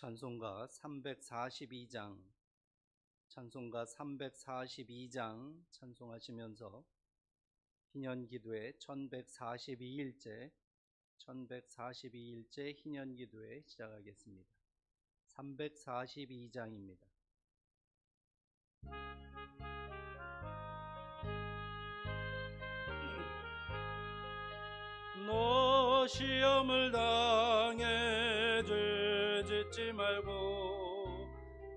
찬송가 342장, 찬송가 342장 찬송하시면서 희년기도회 1142일째 희년기도회 시작하겠습니다. 342장입니다. 너 시험을 당해 죄짓지 말고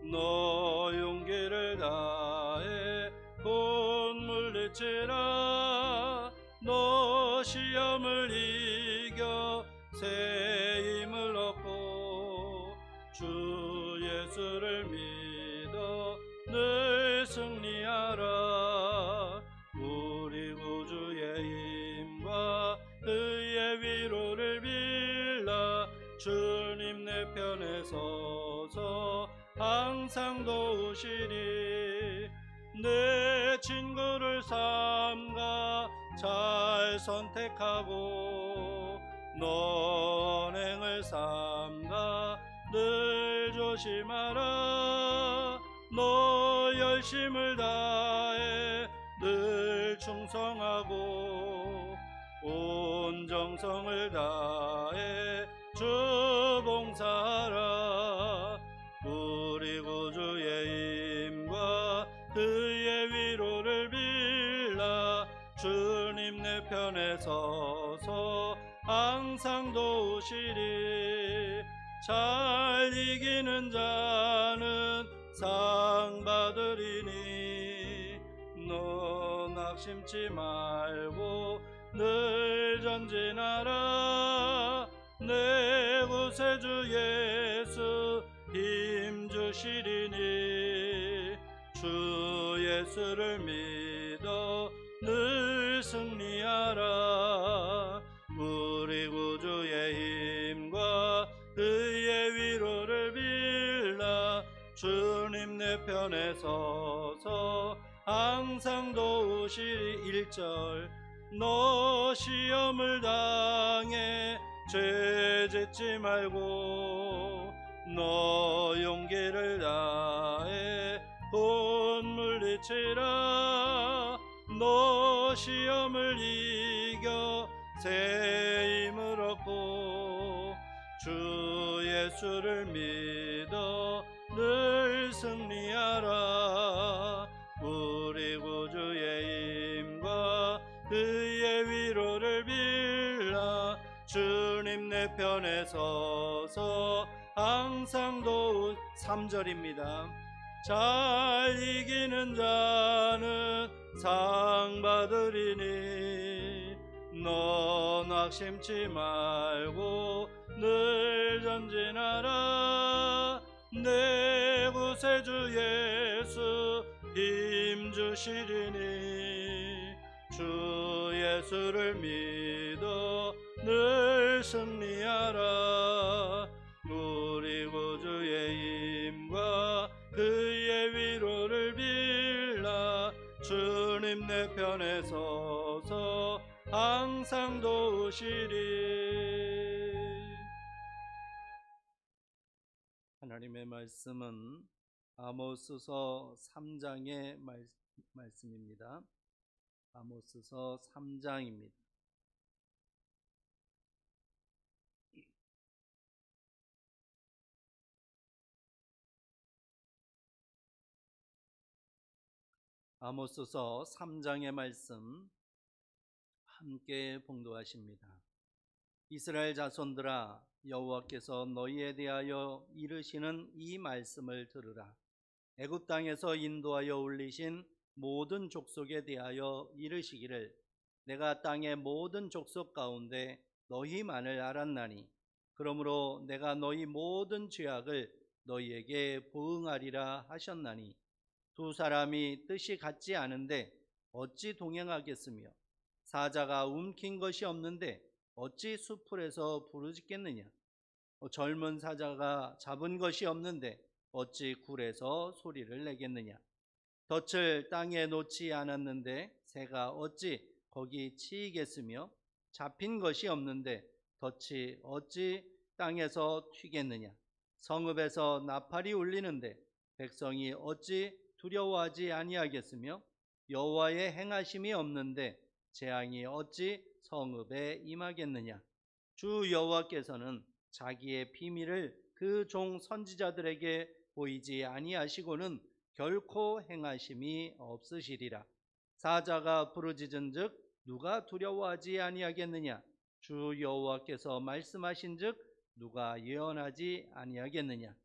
너 용기를 다해 곧 물리치라. 너 시험을 이겨 새 힘을 얻고 주 예수를 믿어 늘 승리하라. 우리 구주의 힘과 그의 위로를 빌라. 주님 내 편에 서서 항상 도우시니 내 친구를 삼가 잘 선택하고 너 언행을 삼가 늘 조심하라. 너 열심을 다해 늘 충성하고 온 정성을 다해 주 봉사하라. 우리 구주의 힘과 그의 위로를 빌라. 주님 내 편에 서서 항상 도우시리. 잘 이기는 자는 상 받으리니 너 낙심치 말고 늘 전진하라. 내 구세주 예수 힘 주시리니 주 예수를 믿어 늘 승리하라. 우리 구주의 힘과 그의 위로를 빌라. 주님 내 편에 서서 항상 도우시리. 1절 너 시험을 당해 죄짓지 말고 너 용기를 다해 곧 물리치라. 너 시험을 이겨 새 힘을 얻고 주 예수를 믿어 늘 승리하라. 우리 구주의 힘과 그의 위로를 빌라. 주님 내 편에 서서 항상 3절입니다. 잘 이기는 자는 상 받으리니 너 낙심치 말고 늘 전진하라. 내 구세주 예수 힘 주시리니 주 예수를 믿어 늘 승리하라. 우리 구주의 힘과 그의 위로를 빌라. 주님 내 편에 서서 항상 도우시리. 하나님의 말씀은 아모스서 3장의 말씀입니다. 아모스서 3장입니다. 아모스서 3장의 말씀 함께 봉독하십니다. 이스라엘 자손들아, 여호와께서 너희에 대하여 이르시는 이 말씀을 들으라. 애굽 땅에서 인도하여 올리신 모든 족속에 대하여 이르시기를 내가 땅의 모든 족속 가운데 너희만을 알았나니 그러므로 내가 너희 모든 죄악을 너희에게 보응하리라 하셨나니 두 사람이 뜻이 같지 않은데 어찌 동행하겠으며 사자가 움킨 것이 없는데 어찌 수풀에서 부르짖겠느냐. 젊은 사자가 잡은 것이 없는데 어찌 굴에서 소리를 내겠느냐. 덫을 땅에 놓지 않았는데 새가 어찌 거기 치이겠으며 잡힌 것이 없는데 덫이 어찌 땅에서 튀겠느냐. 성읍에서 나팔이 울리는데 백성이 어찌 두려워하지 아니하겠으며 여호와의 행하심이 없는데 재앙이 어찌 성읍에 임하겠느냐. 주 여호와께서는 자기의 비밀을 그 종 선지자들에게 보이지 아니하시고는 결코 행하심이 없으시리라. 사자가 부르짖은즉 누가 두려워하지 아니하겠느냐. 주 여호와께서 말씀하신즉 누가 예언하지 아니하겠느냐.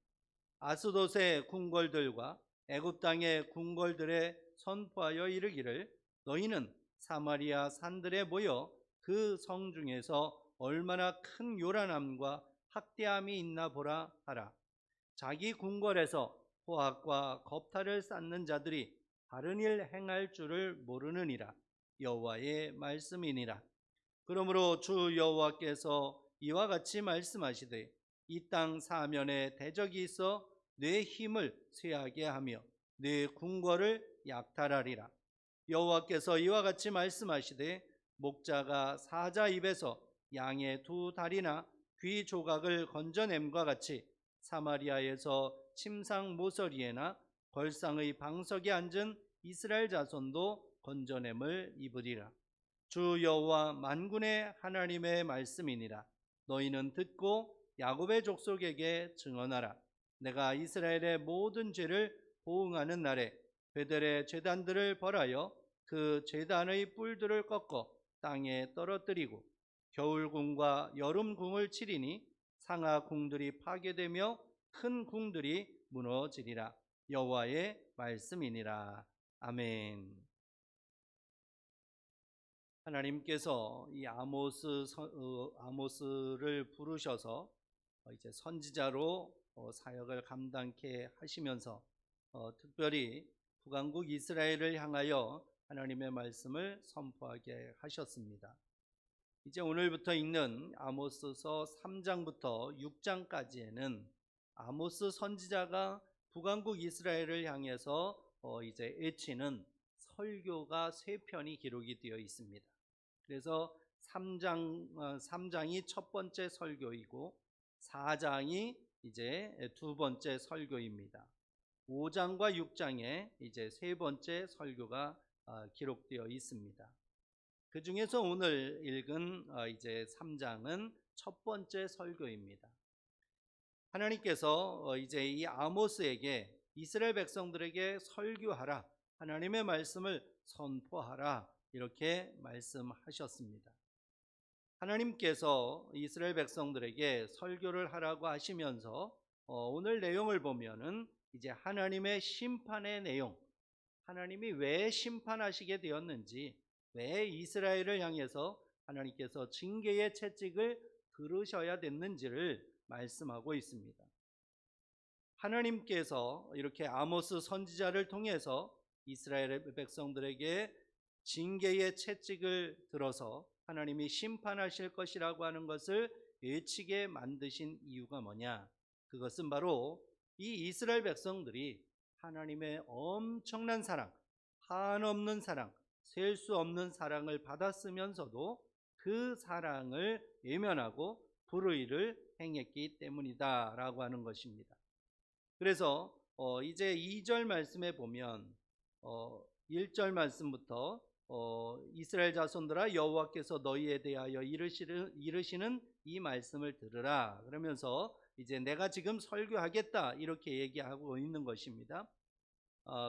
아스돗의 궁궐들과 애굽 땅의 궁궐들에 선포하여 이르기를 너희는 사마리아 산들에 모여 그 성 중에서 얼마나 큰 요란함과 학대함이 있나 보라 하라. 자기 궁궐에서 포악과 겁탈을 쌓는 자들이 바른 일 행할 줄을 모르느니라. 여호와의 말씀이니라. 그러므로 주 여호와께서 이와 같이 말씀하시되 이 땅 사면에 대적이 있어 내 힘을 쇠하게 하며 내 궁궐을 약탈하리라. 여호와께서 이와 같이 말씀하시되 목자가 사자 입에서 양의 두 다리나 귀 조각을 건져냄과 같이 사마리아에서 침상 모서리에나 걸상의 방석에 앉은 이스라엘 자손도 건져냄을 입으리라. 주 여호와 만군의 하나님의 말씀이니라. 너희는 듣고 야곱의 족속에게 증언하라. 내가 이스라엘의 모든 죄를 보응하는 날에 베델의 제단들을 벌하여 그 제단의 뿔들을 꺾어 땅에 떨어뜨리고 겨울궁과 여름궁을 치리니 상하궁들이 파괴되며 큰 궁들이 무너지리라. 여호와의 말씀이니라. 아멘. 하나님께서 이 아모스를 부르셔서 이제 선지자로 사역을 감당케 하시면서 특별히 북왕국 이스라엘을 향하여 하나님의 말씀을 선포하게 하셨습니다. 이제 오늘부터 읽는 아모스서 3장부터 6장까지에는 아모스 선지자가 북왕국 이스라엘을 향해서 이제 외치는 설교가 3편이 기록이 되어 있습니다. 그래서 3장이 첫 번째 설교이고 4장이 이제 두 번째 설교입니다. 5장과 6장에 이제 세 번째 설교가 기록되어 있습니다. 그 중에서 오늘 읽은 이제 3장은 첫 번째 설교입니다. 하나님께서 이제 이 아모스에게 이스라엘 백성들에게 설교하라, 하나님의 말씀을 선포하라 이렇게 말씀하셨습니다. 하나님께서 이스라엘 백성들에게 설교를 하라고 하시면서 오늘 내용을 보면은 이제 하나님의 심판의 내용, 하나님이 왜 심판하시게 되었는지, 왜 이스라엘을 향해서 하나님께서 징계의 채찍을 들으셔야 됐는지를 말씀하고 있습니다. 하나님께서 이렇게 아모스 선지자를 통해서 이스라엘 백성들에게 징계의 채찍을 들어서 하나님이 심판하실 것이라고 하는 것을 외치게 만드신 이유가 뭐냐? 그것은 바로 이 이스라엘 백성들이 하나님의 엄청난 사랑, 한없는 사랑, 셀 수 없는 사랑을 받았으면서도 그 사랑을 외면하고 불의를 행했기 때문이다 라고 하는 것입니다. 그래서 이제 2절 말씀에 보면 1절 말씀부터 이스라엘 자손들아 여호와께서 너희에 대하여 이르시는 이 말씀을 들으라 그러면서 이제 내가 지금 설교하겠다 이렇게 얘기하고 있는 것입니다.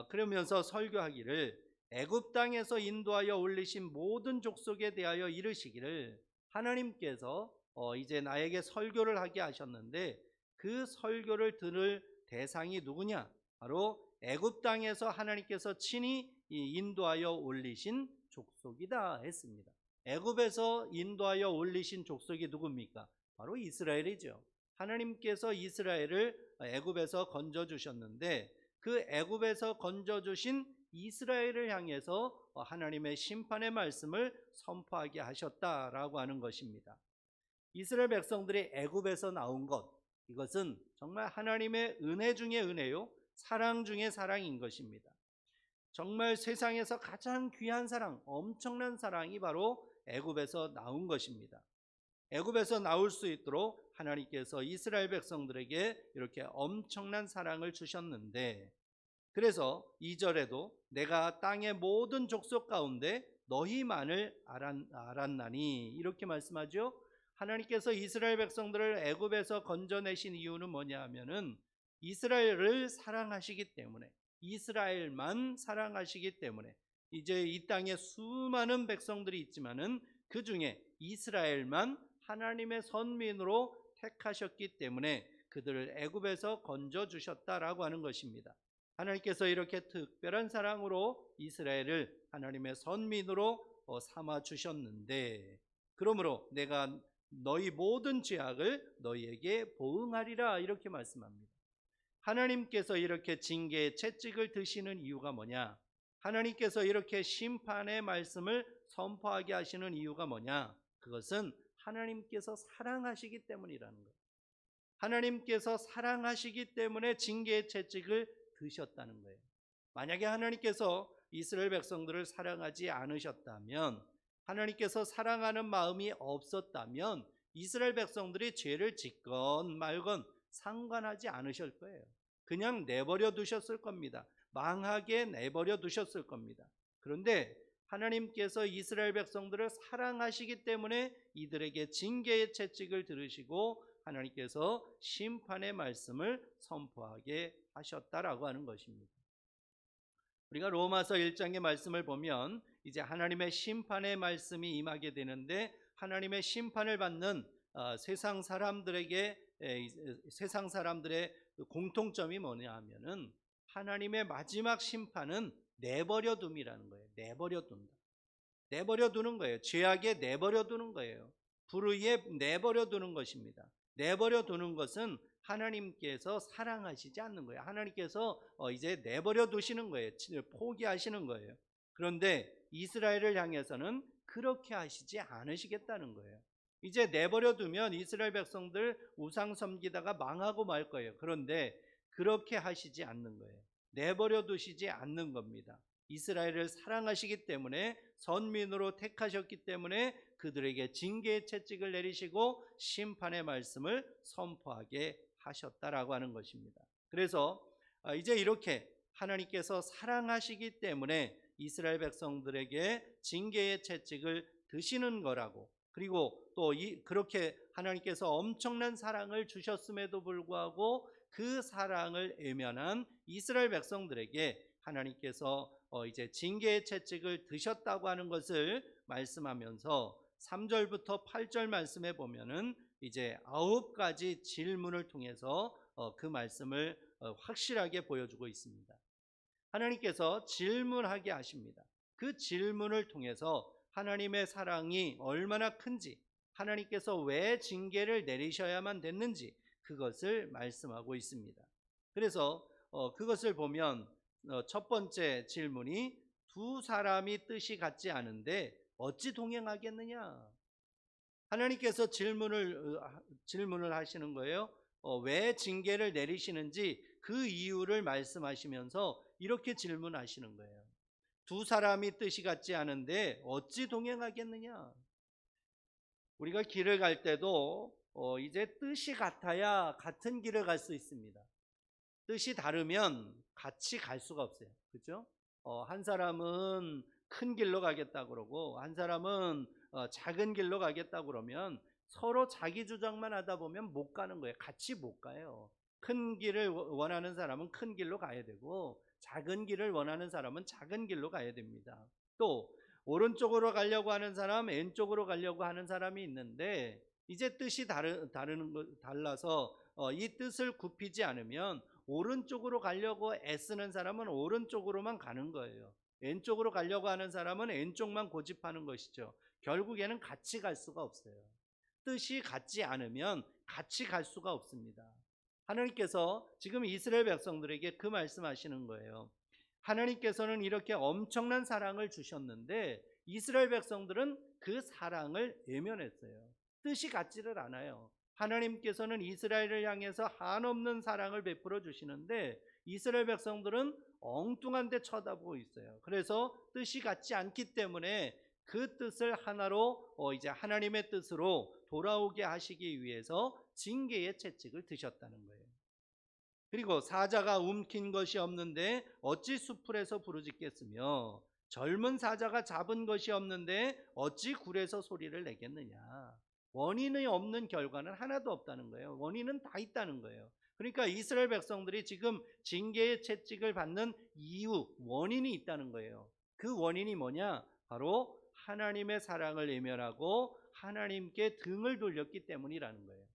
그러면서 설교하기를 애굽 땅에서 인도하여 올리신 모든 족속에 대하여 이르시기를, 하나님께서 이제 나에게 설교를 하게 하셨는데 그 설교를 들을 대상이 누구냐? 바로 애굽 땅에서 하나님께서 친히 인도하여 올리신 족속이다 했습니다. 애굽에서 인도하여 올리신 족속이 누굽니까? 바로 이스라엘이죠. 하나님께서 이스라엘을 애굽에서 건져 주셨는데 그 애굽에서 건져 주신 이스라엘을 향해서 하나님의 심판의 말씀을 선포하게 하셨다라고 하는 것입니다. 이스라엘 백성들이 애굽에서 나온 것, 이것은 정말 하나님의 은혜 중에 은혜요, 사랑 중에 사랑인 것입니다. 정말 세상에서 가장 귀한 사랑, 엄청난 사랑이 바로 애굽에서 나온 것입니다. 애굽에서 나올 수 있도록 하나님께서 이스라엘 백성들에게 이렇게 엄청난 사랑을 주셨는데, 그래서 2절에도 내가 땅의 모든 족속 가운데 너희만을 알았나니 이렇게 말씀하죠. 하나님께서 이스라엘 백성들을 애굽에서 건져내신 이유는 뭐냐 하면은 이스라엘을 사랑하시기 때문에, 이스라엘만 사랑하시기 때문에, 이제 이 땅에 수많은 백성들이 있지만은 그 중에 이스라엘만 하나님의 선민으로 택하셨기 때문에 그들을 애굽에서 건져 주셨다라고 하는 것입니다. 하나님께서 이렇게 특별한 사랑으로 이스라엘을 하나님의 선민으로 삼아 주셨는데, 그러므로 내가 너희 모든 죄악을 너희에게 보응하리라 이렇게 말씀합니다. 하나님께서 이렇게 징계의 채찍을 드시는 이유가 뭐냐? 하나님께서 이렇게 심판의 말씀을 선포하게 하시는 이유가 뭐냐? 그것은 하나님께서 사랑하시기 때문이라는 거예요. 하나님께서 사랑하시기 때문에 징계의 채찍을 드셨다는 거예요. 만약에 하나님께서 이스라엘 백성들을 사랑하지 않으셨다면, 하나님께서 사랑하는 마음이 없었다면 이스라엘 백성들이 죄를 짓건 말건 상관하지 않으실 거예요. 그냥 내버려 두셨을 겁니다. 망하게 내버려 두셨을 겁니다. 그런데 하나님께서 이스라엘 백성들을 사랑하시기 때문에 이들에게 징계의 채찍을 들으시고 하나님께서 심판의 말씀을 선포하게 하셨다라고 하는 것입니다. 우리가 로마서 1장의 말씀을 보면 이제 하나님의 심판의 말씀이 임하게 되는데, 하나님의 심판을 받는 세상 사람들의 공통점이 뭐냐 하면은 하나님의 마지막 심판은 내버려 둠이라는 거예요. 내버려 둔다. 내버려 두는 거예요. 죄악에 내버려 두는 거예요. 불의에 내버려 두는 것입니다. 내버려 두는 것은 하나님께서 사랑하시지 않는 거예요. 하나님께서 이제 내버려 두시는 거예요. 포기하시는 거예요. 그런데 이스라엘을 향해서는 그렇게 하시지 않으시겠다는 거예요. 이제 내버려 두면 이스라엘 백성들 우상 섬기다가 망하고 말 거예요. 그런데 그렇게 하시지 않는 거예요. 내버려 두시지 않는 겁니다. 이스라엘을 사랑하시기 때문에, 선민으로 택하셨기 때문에 그들에게 징계의 채찍을 내리시고 심판의 말씀을 선포하게 하셨다라고 하는 것입니다. 그래서 이제 이렇게 하나님께서 사랑하시기 때문에 이스라엘 백성들에게 징계의 채찍을 드시는 거라고, 그리고 또 그렇게 하나님께서 엄청난 사랑을 주셨음에도 불구하고 그 사랑을 외면한 이스라엘 백성들에게 하나님께서 이제 징계의 채찍을 드셨다고 하는 것을 말씀하면서 3절부터 8절 말씀에 보면은 이제 9가지 질문을 통해서 그 말씀을 확실하게 보여주고 있습니다. 하나님께서 질문하게 하십니다. 그 질문을 통해서 하나님의 사랑이 얼마나 큰지, 하나님께서 왜 징계를 내리셔야만 됐는지 그것을 말씀하고 있습니다. 그래서 그것을 보면 첫 번째 질문이 두 사람이 뜻이 같지 않은데 어찌 동행하겠느냐? 하나님께서 질문을 하시는 거예요. 왜 징계를 내리시는지 그 이유를 말씀하시면서 이렇게 질문하시는 거예요. 두 사람이 뜻이 같지 않은데 어찌 동행하겠느냐? 우리가 길을 갈 때도 이제 뜻이 같아야 같은 길을 갈 수 있습니다. 뜻이 다르면 같이 갈 수가 없어요. 그렇죠? 한 사람은 큰 길로 가겠다 그러고 한 사람은 작은 길로 가겠다 그러면 서로 자기 주장만 하다 보면 못 가는 거예요. 같이 못 가요. 큰 길을 원하는 사람은 큰 길로 가야 되고 작은 길을 원하는 사람은 작은 길로 가야 됩니다. 또 오른쪽으로 가려고 하는 사람, 왼쪽으로 가려고 하는 사람이 있는데 이제 뜻이 달라서 이 뜻을 굽히지 않으면 오른쪽으로 가려고 애쓰는 사람은 오른쪽으로만 가는 거예요. 왼쪽으로 가려고 하는 사람은 왼쪽만 고집하는 것이죠. 결국에는 같이 갈 수가 없어요. 뜻이 같지 않으면 같이 갈 수가 없습니다. 하나님께서 지금 이스라엘 백성들에게 그 말씀하시는 거예요. 하나님께서는 이렇게 엄청난 사랑을 주셨는데 이스라엘 백성들은 그 사랑을 외면했어요. 뜻이 같지를 않아요. 하나님께서는 이스라엘을 향해서 한없는 사랑을 베풀어 주시는데 이스라엘 백성들은 엉뚱한 데 쳐다보고 있어요. 그래서 뜻이 같지 않기 때문에 그 뜻을 하나로 이제 하나님의 뜻으로 돌아오게 하시기 위해서 징계의 채찍을 드셨다는 거예요. 그리고 사자가 움킨 것이 없는데 어찌 수풀에서 부르짖겠으며 젊은 사자가 잡은 것이 없는데 어찌 굴에서 소리를 내겠느냐. 원인이 없는 결과는 하나도 없다는 거예요. 원인은 다 있다는 거예요. 그러니까 이스라엘 백성들이 지금 징계의 채찍을 받는 이유, 원인이 있다는 거예요. 그 원인이 뭐냐? 바로 하나님의 사랑을 외면하고 하나님께 등을 돌렸기 때문이라는 거예요.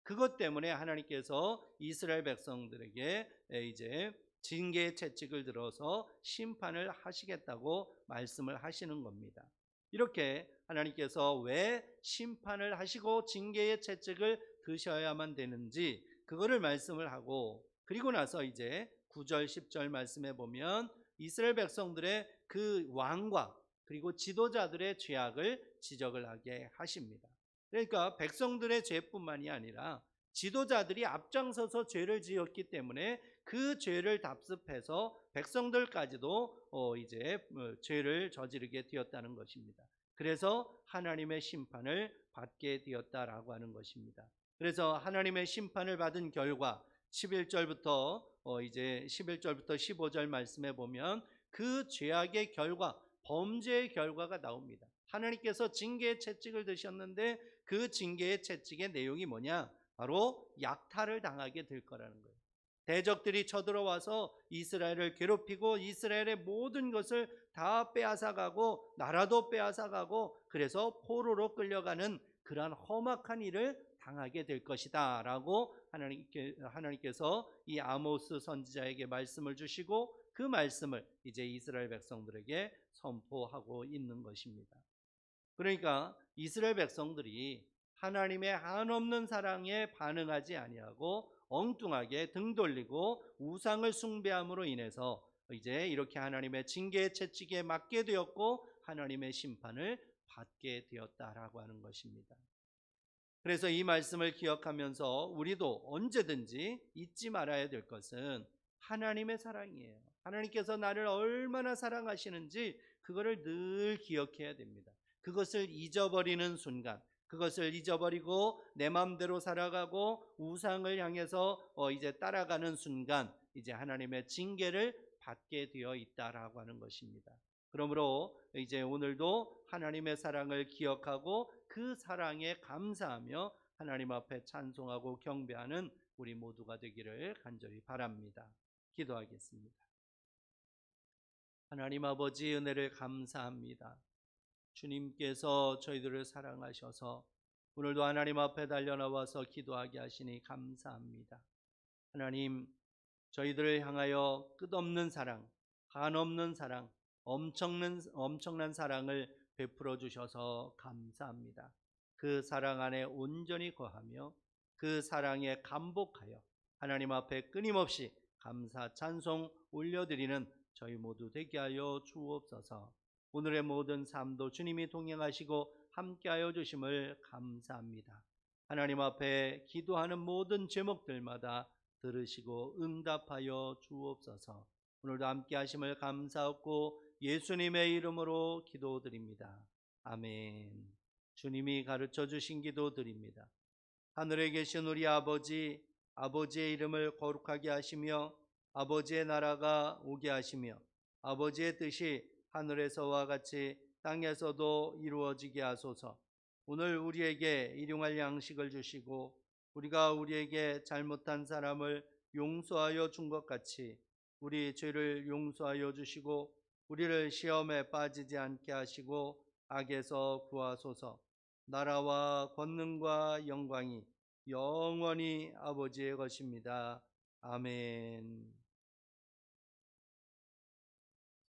그것 때문에 하나님께서 이스라엘 백성들에게 이제 징계의 채찍을 들어서 심판을 하시겠다고 말씀을 하시는 겁니다. 이렇게 하나님께서 왜 심판을 하시고 징계의 채찍을 드셔야만 되는지 그거를 말씀을 하고, 그리고 나서 이제 9절 10절 말씀해 보면 이스라엘 백성들의 그 왕과 그리고 지도자들의 죄악을 지적을 하게 하십니다. 그러니까 백성들의 죄뿐만이 아니라 지도자들이 앞장서서 죄를 지었기 때문에 그 죄를 답습해서 백성들까지도 이제 죄를 저지르게 되었다는 것입니다. 그래서 하나님의 심판을 받게 되었다라고 하는 것입니다. 그래서 하나님의 심판을 받은 결과 11절부터 이제 11절부터 15절 말씀해 보면 그 죄악의 결과, 범죄의 결과가 나옵니다. 하나님께서 징계의 채찍을 드셨는데 그 징계의 채찍의 내용이 뭐냐? 바로 약탈을 당하게 될 거라는 거예요. 대적들이 쳐들어와서 이스라엘을 괴롭히고 이스라엘의 모든 것을 다 빼앗아가고 나라도 빼앗아가고 그래서 포로로 끌려가는 그러한 험악한 일을 당하게 될 것이다 라고 하나님께서 이 아모스 선지자에게 말씀을 주시고 그 말씀을 이제 이스라엘 백성들에게 선포하고 있는 것입니다. 그러니까 이스라엘 백성들이 하나님의 한없는 사랑에 반응하지 아니하고 엉뚱하게 등 돌리고 우상을 숭배함으로 인해서 이제 이렇게 하나님의 징계의 채찍에 맞게 되었고 하나님의 심판을 받게 되었다라고 하는 것입니다. 그래서 이 말씀을 기억하면서 우리도 언제든지 잊지 말아야 될 것은 하나님의 사랑이에요. 하나님께서 나를 얼마나 사랑하시는지 그거를 늘 기억해야 됩니다. 그것을 잊어버리는 순간, 그것을 잊어버리고 내 마음대로 살아가고 우상을 향해서 이제 따라가는 순간 이제 하나님의 징계를 받게 되어 있다라고 하는 것입니다. 그러므로 이제 오늘도 하나님의 사랑을 기억하고 그 사랑에 감사하며 하나님 앞에 찬송하고 경배하는 우리 모두가 되기를 간절히 바랍니다. 기도하겠습니다. 하나님 아버지, 은혜를 감사합니다. 주님께서 저희들을 사랑하셔서 오늘도 하나님 앞에 달려나와서 기도하게 하시니 감사합니다. 하나님, 저희들을 향하여 끝없는 사랑, 한없는 사랑, 엄청난 사랑을 베풀어 주셔서 감사합니다. 그 사랑 안에 온전히 거하며 그 사랑에 감복하여 하나님 앞에 끊임없이 감사 찬송 올려드리는 저희 모두 되게 하여 주옵소서. 오늘의 모든 삶도 주님이 동행하시고 함께하여 주심을 감사합니다. 하나님 앞에 기도하는 모든 제목들마다 들으시고 응답하여 주옵소서. 오늘도 함께하심을 감사하고 예수님의 이름으로 기도드립니다. 아멘. 주님이 가르쳐 주신 기도드립니다. 하늘에 계신 우리 아버지, 아버지의 이름을 거룩하게 하시며 아버지의 나라가 오게 하시며 아버지의 뜻이 하늘에서와 같이 땅에서도 이루어지게 하소서. 오늘 우리에게 일용할 양식을 주시고 우리가 우리에게 잘못한 사람을 용서하여 준 것 같이 우리 죄를 용서하여 주시고 우리를 시험에 빠지지 않게 하시고 악에서 구하소서. 나라와 권능과 영광이 영원히 아버지의 것입니다. 아멘.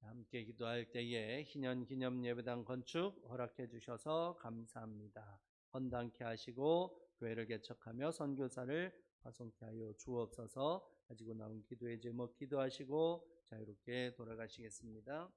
함께 기도할 때에 희년 기념 예배당 건축 허락해 주셔서 감사합니다. 헌당케 하시고 교회를 개척하며 선교사를 파송케 하여 주옵소서. 가지고 나온 기도의 제목 기도하시고 자유롭게 돌아가시겠습니다.